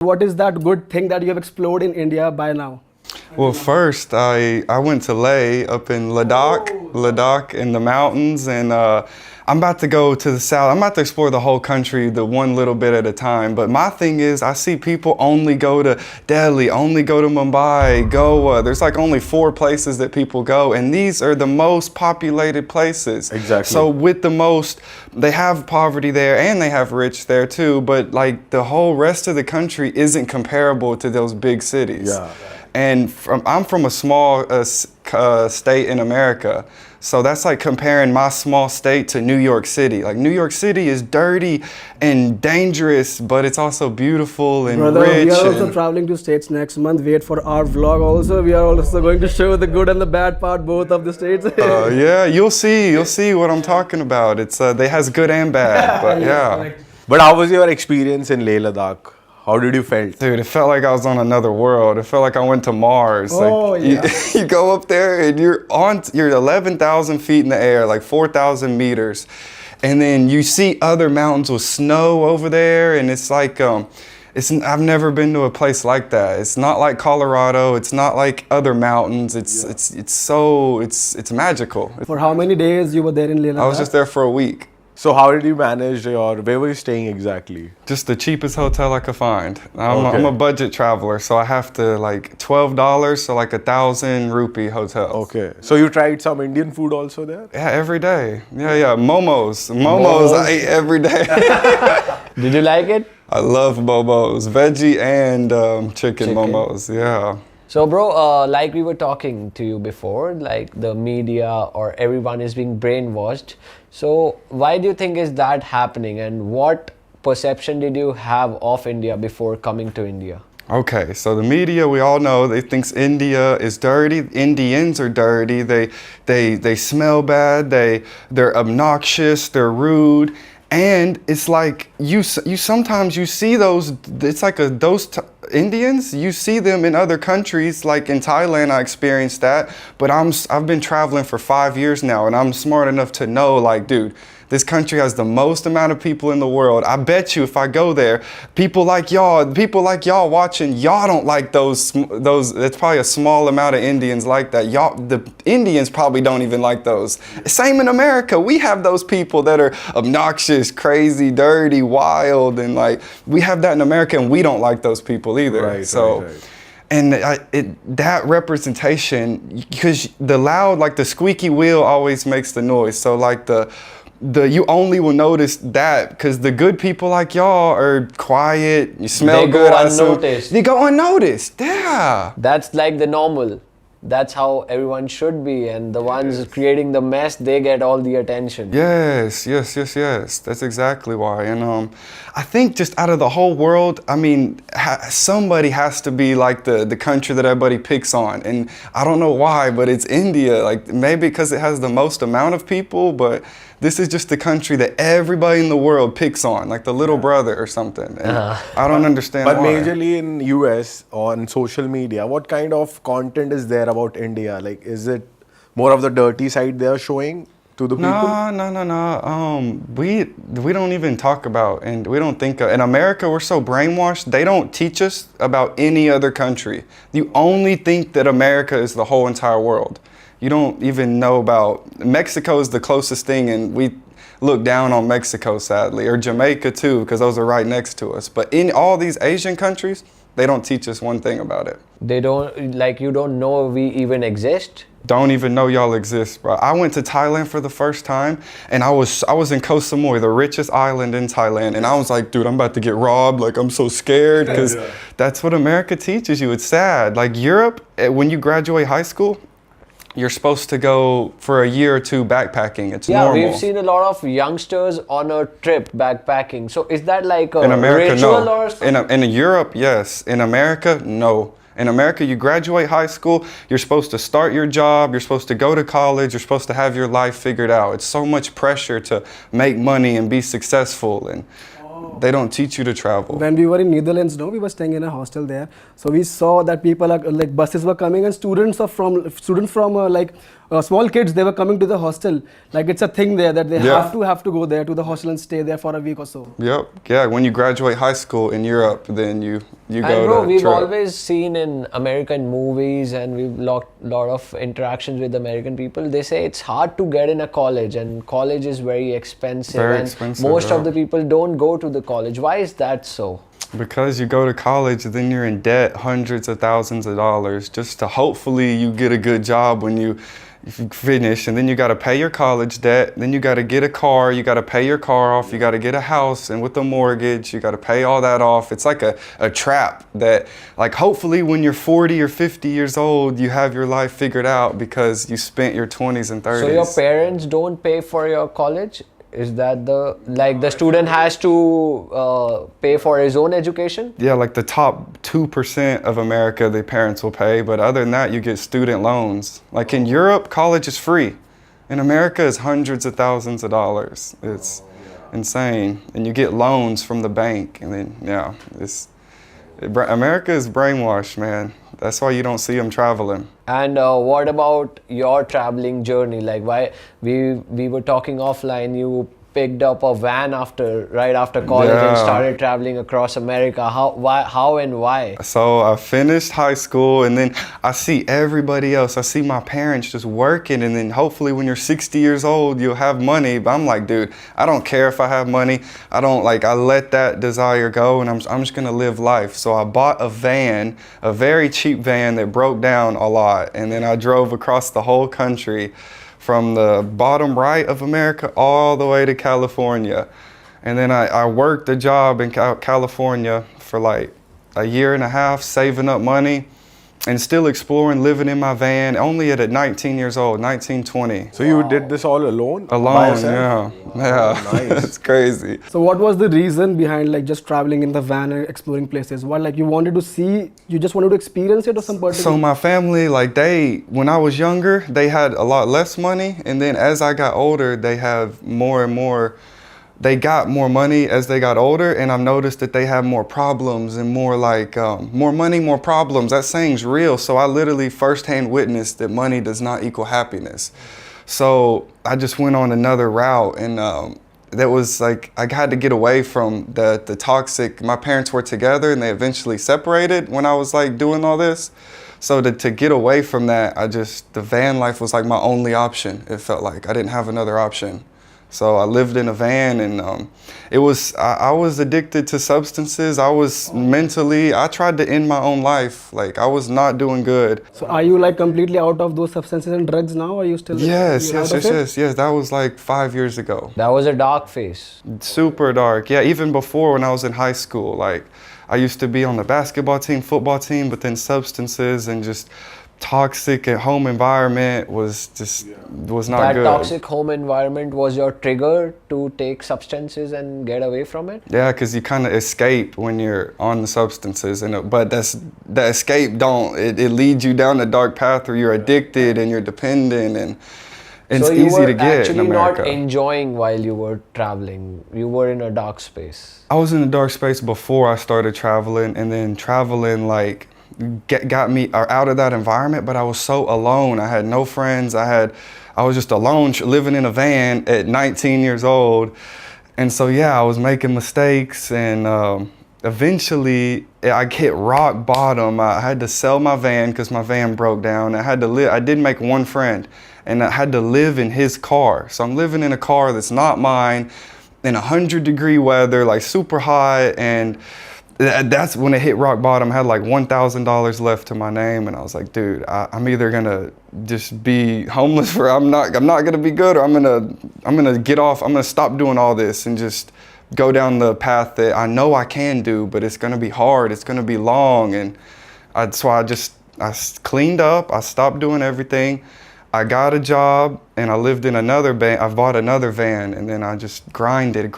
What is that good thing that you have explored in India by now? Well, first I went to Leh up in Ladakh in the mountains, and I'm about to go to the south. I'm about to explore the whole country, the one little bit at a time. But my thing is, I see people only go to Delhi, only go to Mumbai, Goa. There's like only 4 places that people go, and these are the most populated places. Exactly. So with the most, they have poverty there and they have rich there too. But like the whole rest of the country isn't comparable to those big cities. Yeah. And I'm from a small state in America. So that's like comparing my small state to New York City. Like New York City is dirty and dangerous, but it's also beautiful and Brother, rich. we are also traveling to States next month. Wait for our vlog also. We are also going to show the good and the bad part both of the states. Yeah, you'll see what I'm talking about. It's they has good and bad, but yeah. But how was your experience in Leh Ladakh? How did you felt? Dude, it felt like I was on another world. It felt like I went to Mars. Oh, like, yeah. you go up there and you're 11,000 feet in the air, like 4,000 meters. And then you see other mountains with snow over there, and it's like, I've never been to a place like that. It's not like Colorado. It's not like other mountains. It's magical. For how many days you were there in Leh Ladakh? I was just there for a week. So how did you manage where were you staying exactly? Just the cheapest hotel I could find. I'm Okay. a budget traveler, so I have to like $12, so like 1,000 rupee hotel. Okay. So you tried some Indian food also there? Yeah, every day. Yeah. Momos I eat every day. Did you like it? I love momos, veggie and chicken momos. Yeah. So bro, like we were talking to you before, like the media or everyone is being brainwashed. So why do you think is that happening, and what perception did you have of India before coming to India? Okay, so the media, we all know, they thinks India is dirty. Indians are dirty. They smell bad. They're obnoxious. They're rude. And it's like you sometimes you see those. It's like Indians. You see them in other countries, like in Thailand. I experienced that. But I've been traveling for 5 years now, and I'm smart enough to know, like, dude, this country has the most amount of people in the world. I bet you if I go there, people like y'all watching, y'all don't like those. It's probably a small amount of Indians like that. The Indians probably don't even like those. Same in America. We have those people that are obnoxious, crazy, dirty, wild, and like we have that in America, and we don't like those people either. Right. And that representation, because the loud, like the squeaky wheel always makes the noise. So like you only will notice that because the good people like y'all are quiet, you smell They good. go unnoticed. They go unnoticed, yeah. That's like the normal. That's how everyone should be, and the ones creating the mess, they get all the attention. Yes. That's exactly why. And I think just out of the whole world, I mean, somebody has to be like the country that everybody picks on. And I don't know why, but it's India. Like maybe because it has the most amount of people, but this is just the country that everybody in the world picks on, like the little brother or something. And I don't understand But why. majorly in US on social media, what kind of content is there about India? Like, is it more of the dirty side they are showing to the people? No. We don't even talk about, and we don't think in America we're so brainwashed. They don't teach us about any other country. You only think that America is the whole entire world. You don't even know about Mexico is the closest thing, and we look down on Mexico sadly, or Jamaica too, because those are right next to us. But in all these Asian countries, they don't teach us one thing about it. They don't, like, you don't know we even exist. Don't even know y'all exist, bro. I went to Thailand for the first time, and I was in Koh Samui, the richest island in Thailand, and I was like, dude, I'm about to get robbed. Like, I'm so scared, because that's what America teaches you. It's sad. Like Europe, when you graduate high school, you're supposed to go for a year or two backpacking. It's normal. Yeah, we've seen a lot of youngsters on a trip backpacking. So is that like a in America, ritual no. or something? In Europe, yes. In America, no. In America, you graduate high school, you're supposed to start your job, you're supposed to go to college, you're supposed to have your life figured out. It's so much pressure to make money and be successful, and they don't teach you to travel. When we were in Netherlands, we were staying in a hostel there. So we saw that people are like buses were coming, and students from like small kids, they were coming to the hostel. Like it's a thing there that they Yeah. have to go there to the hostel and stay there for a week or so. Yep. Yeah. When you graduate high school in Europe, then you go And bro, to we've trip. always seen in American movies and we've lot of interactions with American people. They say it's hard to get in a college and college is very expensive. Very and expensive, most yeah. of the people don't go to the college. Why is that so? Because you go to college, then you're in debt hundreds of thousands of dollars just to hopefully you get a good job when you finish, and then you got to pay your college debt, then you got to get a car, you got to pay your car off, you got to get a house, and with the mortgage you got to pay all that off. It's like a trap that, like, hopefully when you're 40 or 50 years old you have your life figured out because you spent your 20s and 30s. So your parents don't pay for your college? Is that the student has to pay for his own education? Yeah, like the top 2% of America, the parents will pay, but other than that, you get student loans. Like in Europe, college is free. In America, it's hundreds of thousands of dollars. It's insane. And you get loans from the bank, and then, yeah, America is brainwashed, man. That's why you don't see them traveling. And what about your traveling journey? Like, why we were talking offline, you picked up a van right after college and Yeah. started traveling across America. How and why? So I finished high school, and then I see everybody else. I see my parents just working, and then hopefully when you're 60 years old, you'll have money. But I'm like, dude, I don't care if I have money. I let that desire go, and I'm just gonna live life. So I bought a van, a very cheap van that broke down a lot, and then I drove across the whole country from the bottom right of America all the way to California. And then I worked a job in California for like a year and a half, saving up money and still exploring, living in my van, only at 19 years old, 19, 20. So you did this all alone? By Alone, yourself? yeah. Nice. It's crazy. So what was the reason behind like just traveling in the van and exploring places? What, like you wanted to see, you just wanted to experience it or some particular? So my family, like when I was younger, they had a lot less money. And then as I got older, they have more and more, they got more money as they got older. And I've noticed that they have more problems and more like, more money, more problems. That saying's real. So I literally firsthand witnessed that money does not equal happiness. So I just went on another route, and that was like, I had to get away from the toxic. My parents were together and they eventually separated when I was like doing all this. So to get away from that, the van life was like my only option. It felt like I didn't have another option. So I lived in a van, and I was addicted to substances. I tried to end my own life. Like I was not doing good. So are you like completely out of those substances and drugs now? Or are you still? Like, Yes. you're out of it? That was like 5 years ago. That was a dark phase. Super dark. Yeah, even before when I was in high school, like I used to be on the basketball team, football team, but then substances and just toxic at home environment was not That good. toxic home environment was your trigger to take substances and get away from it? Yeah, because you kind of escape when you're on the substances, but the escape it leads you down a dark path where you're addicted and you're dependent, and it's So you easy were to get in actually America. not enjoying while you were traveling. You were in a dark space. I was in a dark space before I started traveling, and then traveling like got me out of that environment, but I was so alone. I had no friends. I was just alone living in a van at 19 years old. And so, yeah, I was making mistakes, and eventually I hit rock bottom. I had to sell my van because my van broke down. I did make one friend, and I had to live in his car. So I'm living in a car that's not mine in 100-degree weather, like super hot, and that's when it hit rock bottom. I had like $1,000 left to my name, and I was like, dude, I'm either gonna just be homeless, or I'm not gonna be good, or I'm gonna get off. I'm gonna stop doing all this and just go down the path that I know I can do, but it's gonna be hard. It's gonna be long, and so I cleaned up. I stopped doing everything. I got a job, and I lived in another van. I bought another van, and then I just grinded,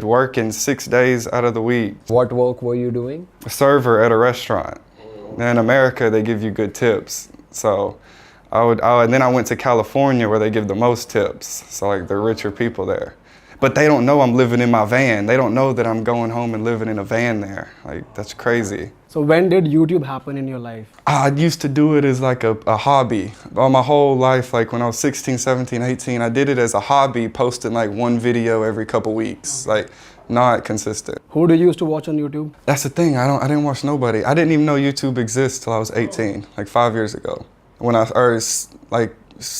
working 6 days out of the week. What work were you doing? A server at a restaurant. In America, they give you good tips. So and then I went to California where they give the most tips. So like the richer people there. but they don't know I'm living in my van. They don't know that I'm going home and living in a van there. Like, that's crazy. So when did YouTube happen in your life? I used to do it as like a hobby. All my whole life, like when I was 16, 17, 18, I did it as a hobby, posting like one video every couple weeks, like not consistent. Who do you used to watch on YouTube? That's the thing, I didn't watch nobody. I didn't even know YouTube exists till I was 18, like 5 years ago. Like,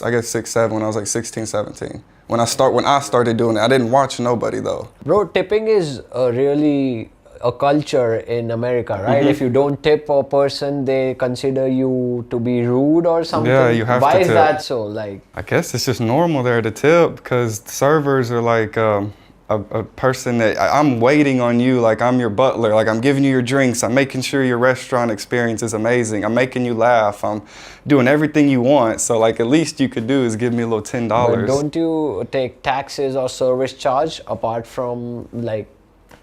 I guess 6, 7, when I was like 16, 17. When I started doing it, I didn't watch nobody though. Bro, tipping is really a culture in America, right? If you don't tip a person, they consider you to be rude or something. Yeah, you have Why to is tip. that so? Like, I guess it's just normal there to tip because servers are like a person that I'm waiting on you, like I'm your butler, like I'm giving you your drinks, I'm making sure your restaurant experience is amazing, I'm making you laugh, I'm doing everything you want. So like at least you could do is give me a little $10. but don't you take taxes or service charge apart from like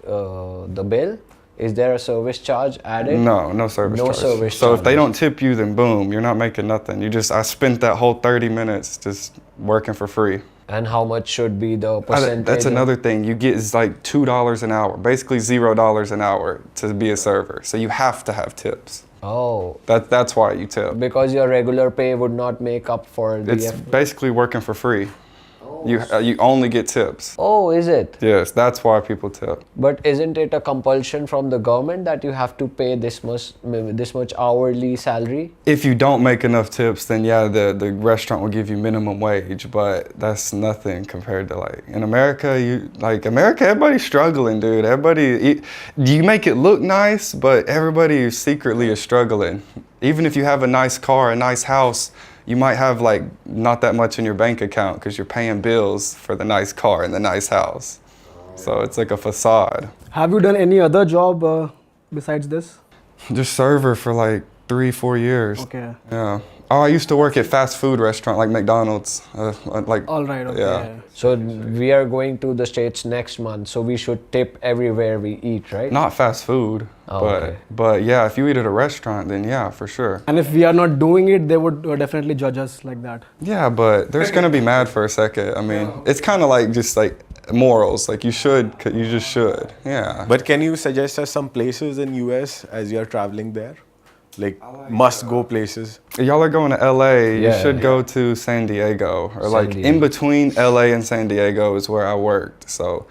the bill? Is there a service charge added? No service No charge. service So if they charges. don't tip you, then boom, you're not making nothing. I spent that whole 30 minutes just working for free. And how much should be the percentage? That's another thing. You get is like $2 an hour, basically $0 an hour to be a server. So you have to have tips. Oh, That's why you tip. because your regular pay would not make up for the. It's basically working for free. You only get tips. Oh, is it? Yes, that's why people tip. But isn't it a compulsion from the government that you have to pay this much hourly salary? If you don't make enough tips, then yeah, the restaurant will give you minimum wage, but that's nothing compared to like in America. Everybody's struggling, dude. You make it look nice, but everybody secretly is struggling. Even if you have a nice car, a nice house, you might have like not that much in your bank account because you're paying bills for the nice car and the nice house. So it's like a facade. Have you done any other job besides this? Just server for like 3-4 years. Okay. Yeah. Oh, I used to work at fast food restaurant like McDonald's. All right. Okay. Yeah. So we are going to the States next month, so we should tip everywhere we eat, right? Not fast food, Oh, okay. but yeah, if you eat at a restaurant, then yeah, for sure. And if we are not doing it, they would definitely judge us like that. Yeah, but they're gonna be mad for a second. I mean, it's kind of like just like morals. Like you just should. Yeah. But can you suggest us some places in US as you are traveling there? Like must go places. Y'all are going to LA, you Yeah. should go to San Diego. Or San like Diego. in between LA and San Diego is where I worked. So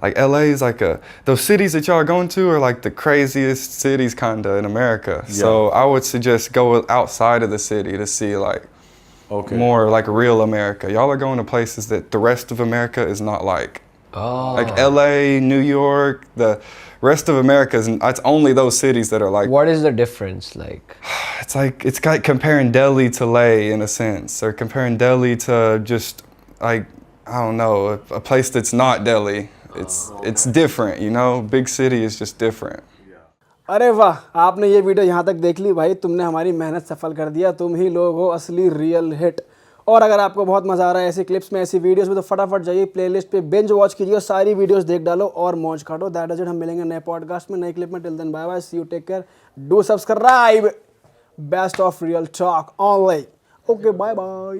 like LA is like those cities that y'all are going to are like the craziest cities kinda in America. So I would suggest go outside of the city to see like more like real America. Y'all are going to places that the rest of America is not like. Oh. Like LA, New York, the rest of America it's only those cities that are like. What is the difference like? It's like comparing Delhi to Leh in a sense, or comparing Delhi to just like I don't know a place that's not Delhi. It's different, you know. Big city is just different. अरे वाह, आपने ये video यहाँ तक देख ली भाई, तुमने हमारी मेहनत सफल कर दिया। तुम ही लोग हो असली रियल हिट। और अगर आपको बहुत मज़ा आ रहा है ऐसी क्लिप्स में, ऐसी वीडियोस में, तो फटाफट जाइए प्लेलिस्ट पे बिंज वॉच कीजिए और सारी वीडियोस देख डालो और मौज काटो। That is it. हम मिलेंगे नए पॉडकास्ट में, नई क्लिप में। Till then bye bye, see you, take care, do subscribe. Best of Real Talk online. Okay, bye bye.